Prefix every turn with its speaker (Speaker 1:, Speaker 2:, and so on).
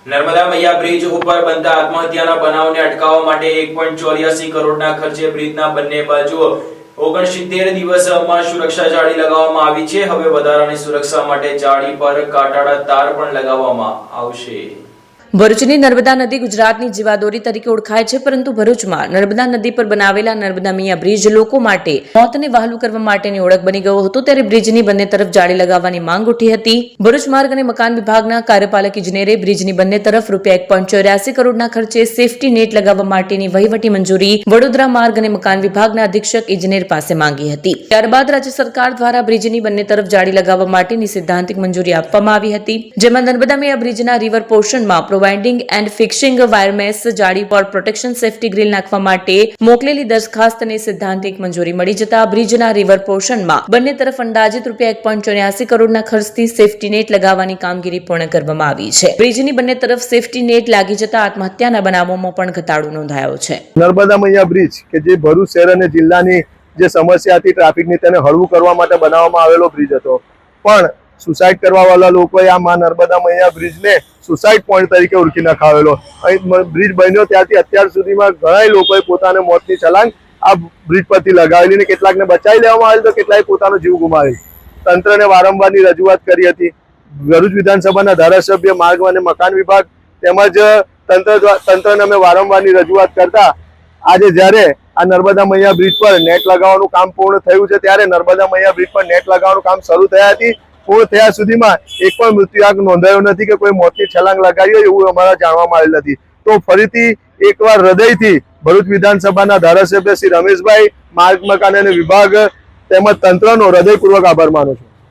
Speaker 1: નર્મદા મૈયા bridge ઉપર બનતા આત્મહત્યાના બનાવને અટકાવવા માટે 1.84 કરોડના ખર્ચે બ્રિજના બંને બાજુઓ 69 દિવસમાં સુરક્ષા જાળી લગાવવામાં આવી છે। હવે વધારાની સુરક્ષા માટે જાળી પર કાંટાળા તાર પણ લગાવવામાં આવશે।
Speaker 2: ભરૂચની નર્મદા નદી ગુજરાતની જીવાદોરી તરીકે ઓળખાય છે, પરંતુ ભરૂચમાં નર્મદા નદી પર બનાવેલા નર્મદા મૈયા બ્રિજ લોકો માટે મોતને વહાલું કરવા માટેની ઓળખ બની ગયો હતો, ત્યારે બ્રિજની બંને તરફ જાળી લગાવવાની માંગ ઉઠી હતી। ભરૂચ માર્ગ અને મકાન વિભાગના કાર્યપાલક ઇજનેરે બ્રિજની બંને તરફ ₹1.84 કરોડના ખર્ચે સેફટી નેટ લગાવવા માટેની વહીવટી મંજૂરી વડોદરા માર્ગ અને મકાન વિભાગના અધિક્ષક ઇજનેર પાસે માંગી હતી। ત્યારબાદ રાજ્ય સરકાર દ્વારા બ્રિજની બંને તરફ જાળી લગાવવા માટેની સિદ્ધાંતિક મંજૂરી આપવામાં આવી હતી, જેમાં નર્મદા મૈયા બ્રિજના રિવર પોર્શનમાં વાઇન્ડિંગ એન્ડ ફિક્સિંગ વાયરમેસ જાળી પર પ્રોટેક્શન સેફટી ગ્રીલ નાખવા માટે મોકલેલી દરખાસ્તને સિદ્ધાંતિક મંજૂરી મળી જતા બ્રિજના રિવર પોર્શનમાં બંને તરફ અંદાજિત ₹1.84 કરોડના ખર્ચથી સેફટી નેટ લગાવવાની કામગીરી પૂર્ણ કરવામાં આવી છે। બ્રિજની બંને તરફ સેફટી નેટ લાગી જતા આત્મહત્યાના બનાવોમાં પણ ઘટાડો નોંધાયો છે।
Speaker 3: નર્મદા મૈયા બ્રિજ કે જે ભરૂચ શહેર અને જિલ્લાની જે સમસ્યા હતી ટ્રાફિકની, તેને હળવું કરવા માટે બનાવવામાં આવેલો બ્રિજ હતો, પણ સુસાઇડ કરવા વાળા લોકોએ આ મા નર્મદા મૈયા બ્રિજને સુસાઇડ પોઈન્ટ તરીકે ઓળખી નખાવેલો। અહીં બ્રિજ બન્યો ત્યારથી અત્યાર સુધીમાં ઘણા લોકોએ પોતાને મોતની છલાંગ આ બ્રિજ પરથી લગાવેલી ને કેટલાકને બચાવી લેવામાં આવેલ તો કેટલાક પોતાનો જીવ ગુમાવેલ। તંત્રને વારંવારની રજૂઆત કરી હતી। ભરૂચ વિધાનસભાના ધારાસભ્ય, માર્ગ અને મકાન વિભાગ તેમજ તંત્રને અમે વારંવારની રજૂઆત કરતા આજે જ્યારે આ નર્મદા મૈયા બ્રિજ પર નેટ લગાવવાનું કામ પૂર્ણ થયું છે, ત્યારે નર્મદા મૈયા બ્રિજ પર નેટ લગાવવાનું કામ શરૂ થયા હતી। પૂર્ણ થયા સુધીમાં એક પણ મૃત્યુઆંક નોંધાયો નથી કે કોઈ મોતની છલાંગ લગાવી હોય એવું અમારા જાણવામાં આવેલ નથી। તો ફરીથી એકવાર હૃદયથી ભરૂચ વિધાનસભાના ધારાસભ્ય શ્રી રમેશભાઈ, માર્ગ મકાન અને વિભાગ તેમજ તંત્રનો હૃદયપૂર્વક આભાર માનું છું।